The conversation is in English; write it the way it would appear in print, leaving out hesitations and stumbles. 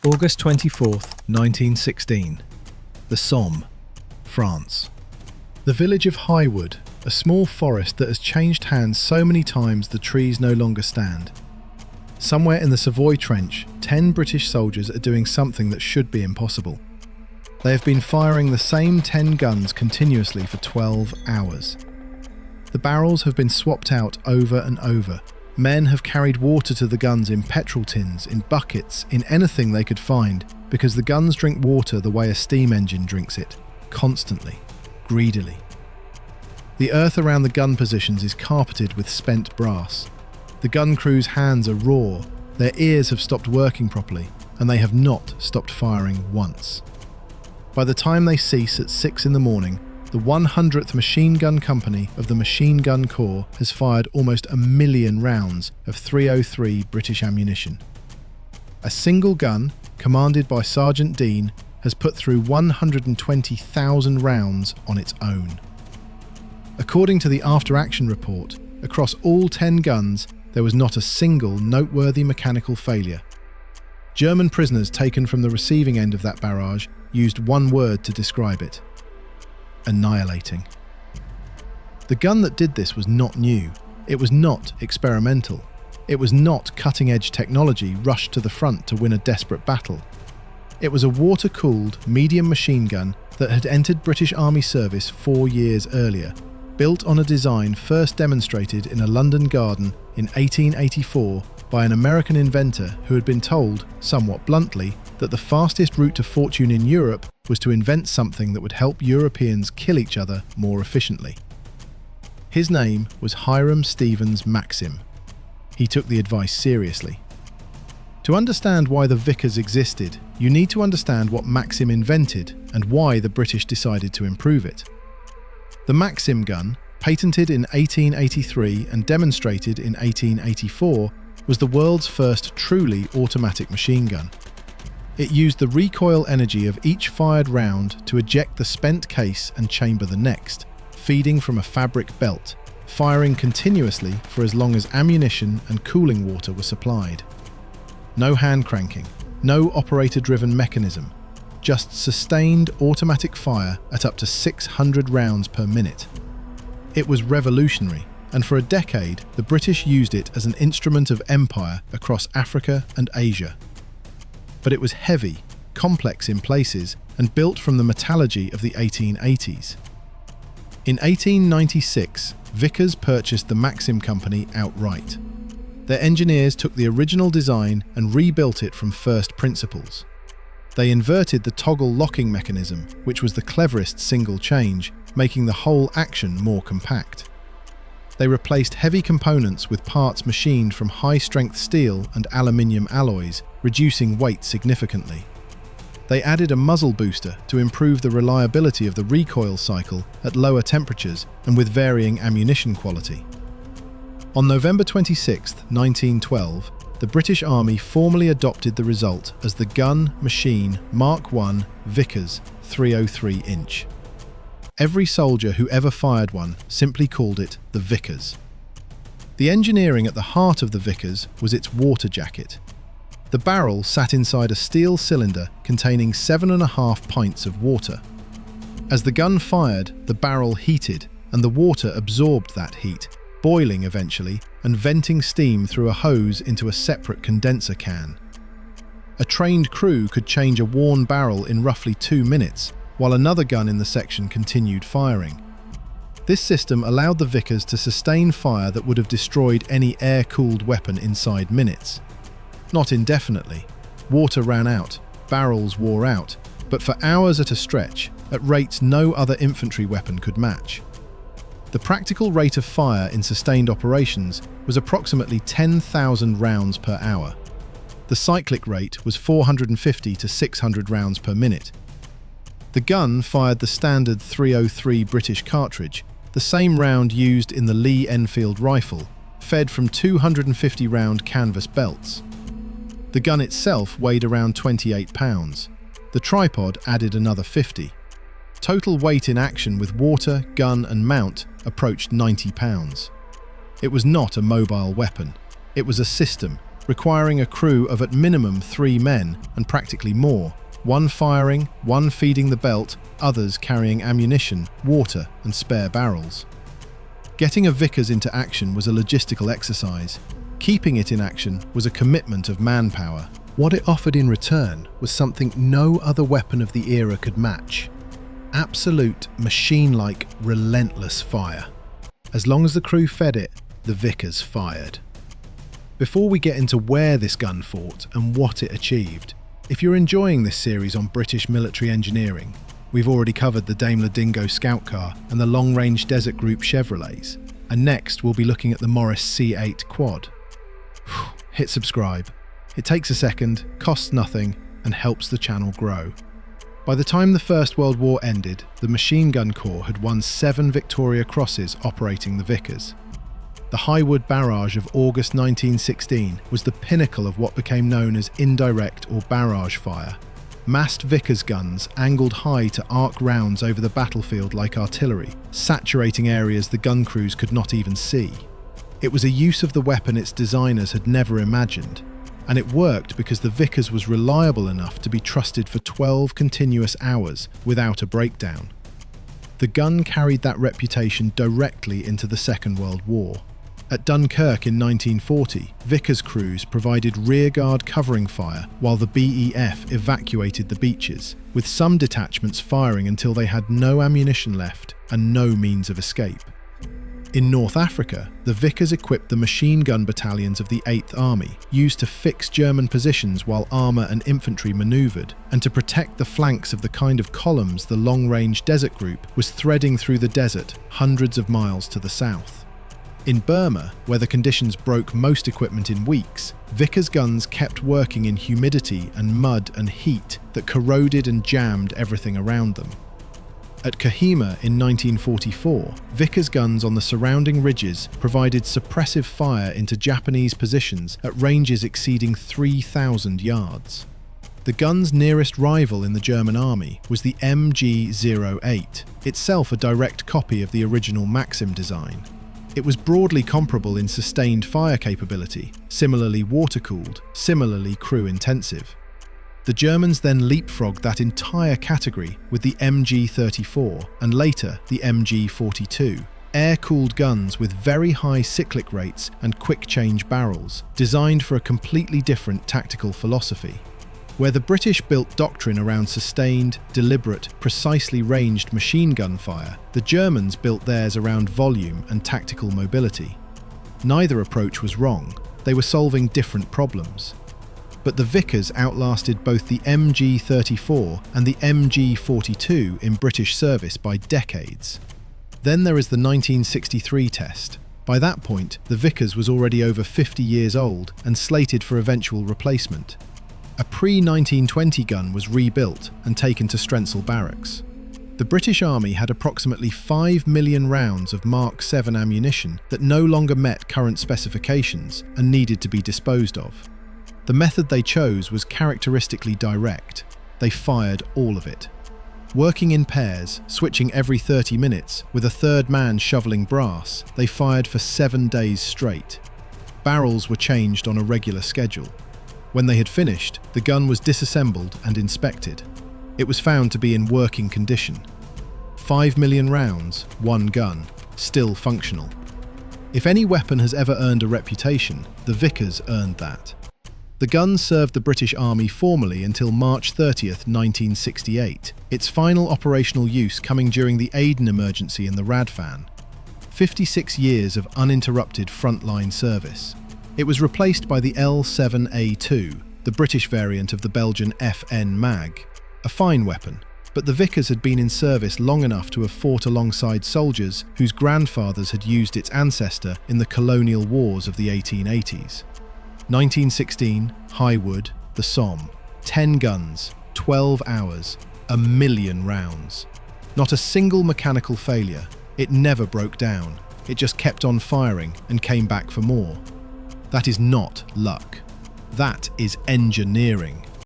August 24th, 1916. The Somme, France. The village of Highwood, a small forest that has changed hands so many times the trees no longer stand. Somewhere in the Savoy Trench, 10 British soldiers are doing something that should be impossible. They have been firing the same 10 guns continuously for 12 hours. The barrels have been swapped out over and over. Men have carried water to the guns in petrol tins, in buckets, in anything they could find, because the guns drink water the way a steam engine drinks it, constantly, greedily. The earth around the gun positions is carpeted with spent brass. The gun crew's hands are raw, their ears have stopped working properly, and they have not stopped firing once. By the time they cease at 6 in the morning, the 100th Machine Gun Company of the Machine Gun Corps has fired almost 1 million rounds of .303 British ammunition. A single gun, commanded by Sergeant Dean, has put through 120,000 rounds on its own. According to the after-action report, across all 10 guns, there was not a single noteworthy mechanical failure. German prisoners taken from the receiving end of that barrage used one word to describe it: annihilating. The gun that did this was not new. It was not experimental. It was not cutting-edge technology rushed to the front to win a desperate battle. It was a water-cooled, medium machine gun that had entered British Army service 4 years earlier, built on a design first demonstrated in a London garden in 1884 by an American inventor who had been told, somewhat bluntly, that the fastest route to fortune in Europe was to invent something that would help Europeans kill each other more efficiently. His name was Hiram Stevens Maxim. He took the advice seriously. To understand why the Vickers existed, you need to understand what Maxim invented and why the British decided to improve it. The Maxim gun, patented in 1883 and demonstrated in 1884, was the world's first truly automatic machine gun. It used the recoil energy of each fired round to eject the spent case and chamber the next, feeding from a fabric belt, firing continuously for as long as ammunition and cooling water were supplied. No hand cranking, no operator-driven mechanism, just sustained automatic fire at up to 600 rounds per minute. It was revolutionary, and for a decade the British used it as an instrument of empire across Africa and Asia. But it was heavy, complex in places, and built from the metallurgy of the 1880s. In 1896, Vickers purchased the Maxim Company outright. Their engineers took the original design and rebuilt it from first principles. They inverted the toggle locking mechanism, which was the cleverest single change, making the whole action more compact. They replaced heavy components with parts machined from high-strength steel and aluminium alloys, reducing weight significantly. They added a muzzle booster to improve the reliability of the recoil cycle at lower temperatures and with varying ammunition quality. On November 26, 1912, the British Army formally adopted the result as the Gun Machine Mark I Vickers 303-inch. Every soldier who ever fired one simply called it the Vickers. The engineering at the heart of the Vickers was its water jacket. The barrel sat inside a steel cylinder containing 7.5 pints of water. As the gun fired, the barrel heated, and the water absorbed that heat, boiling eventually and venting steam through a hose into a separate condenser can. A trained crew could change a worn barrel in roughly 2 minutes, while another gun in the section continued firing. This system allowed the Vickers to sustain fire that would have destroyed any air-cooled weapon inside minutes. Not indefinitely. Water ran out, barrels wore out, but for hours at a stretch, at rates no other infantry weapon could match. The practical rate of fire in sustained operations was approximately 10,000 rounds per hour. The cyclic rate was 450 to 600 rounds per minute. The gun fired the standard .303 British cartridge, the same round used in the Lee Enfield rifle, fed from 250-round canvas belts. The gun itself weighed around 28 pounds. The tripod added another 50. Total weight in action with water, gun and mount approached 90 pounds. It was not a mobile weapon. It was a system, requiring a crew of at minimum 3 men and practically more, one firing, one feeding the belt, others carrying ammunition, water and spare barrels. Getting a Vickers into action was a logistical exercise. Keeping it in action was a commitment of manpower. What it offered in return was something no other weapon of the era could match. Absolute, machine-like, relentless fire. As long as the crew fed it, the Vickers fired. Before we get into where this gun fought and what it achieved, if you're enjoying this series on British military engineering, we've already covered the Daimler Dingo Scout Car and the long-range Desert Group Chevrolets, and next we'll be looking at the Morris C8 Quad. Hit subscribe. It takes a second, costs nothing, and helps the channel grow. By the time the First World War ended, the Machine Gun Corps had won 7 Victoria Crosses operating the Vickers. The Highwood Barrage of August 1916 was the pinnacle of what became known as indirect or barrage fire. Massed Vickers guns angled high to arc rounds over the battlefield like artillery, saturating areas the gun crews could not even see. It was a use of the weapon its designers had never imagined, and it worked because the Vickers was reliable enough to be trusted for 12 continuous hours without a breakdown. The gun carried that reputation directly into the Second World War. At Dunkirk in 1940, Vickers crews provided rearguard covering fire while the BEF evacuated the beaches, with some detachments firing until they had no ammunition left and no means of escape. In North Africa, the Vickers equipped the machine gun battalions of the 8th Army, used to fix German positions while armour and infantry manoeuvred, and to protect the flanks of the kind of columns the long-range Desert Group was threading through the desert hundreds of miles to the south. In Burma, where the conditions broke most equipment in weeks, Vickers guns kept working in humidity and mud and heat that corroded and jammed everything around them. At Kohima in 1944, Vickers guns on the surrounding ridges provided suppressive fire into Japanese positions at ranges exceeding 3,000 yards. The gun's nearest rival in the German army was the MG-08, itself a direct copy of the original Maxim design. It was broadly comparable in sustained fire capability, similarly water-cooled, similarly crew-intensive. The Germans then leapfrogged that entire category with the MG-34 and later the MG-42, air-cooled guns with very high cyclic rates and quick-change barrels, designed for a completely different tactical philosophy. Where the British built doctrine around sustained, deliberate, precisely ranged machine gun fire, the Germans built theirs around volume and tactical mobility. Neither approach was wrong, they were solving different problems. But the Vickers outlasted both the MG-34 and the MG-42 in British service by decades. Then there is the 1963 test. By that point, the Vickers was already over 50 years old and slated for eventual replacement. A pre-1920 gun was rebuilt and taken to Strensel Barracks. The British Army had approximately 5 million rounds of Mark 7 ammunition that no longer met current specifications and needed to be disposed of. The method they chose was characteristically direct. They fired all of it. Working in pairs, switching every 30 minutes, with a third man shoveling brass, they fired for 7 days straight. Barrels were changed on a regular schedule. When they had finished, the gun was disassembled and inspected. It was found to be in working condition. 5 million rounds, one gun, still functional. If any weapon has ever earned a reputation, the Vickers earned that. The gun served the British Army formally until March 30th, 1968, its final operational use coming during the Aden emergency in the Radfan. 56 years of uninterrupted frontline service. It was replaced by the L7A2, the British variant of the Belgian FN Mag. A fine weapon, but the Vickers had been in service long enough to have fought alongside soldiers whose grandfathers had used its ancestor in the colonial wars of the 1880s. 1916, Highwood, the Somme. 10 guns, 12 hours, 1 million rounds. Not a single mechanical failure. It never broke down. It just kept on firing and came back for more. That is not luck. That is engineering.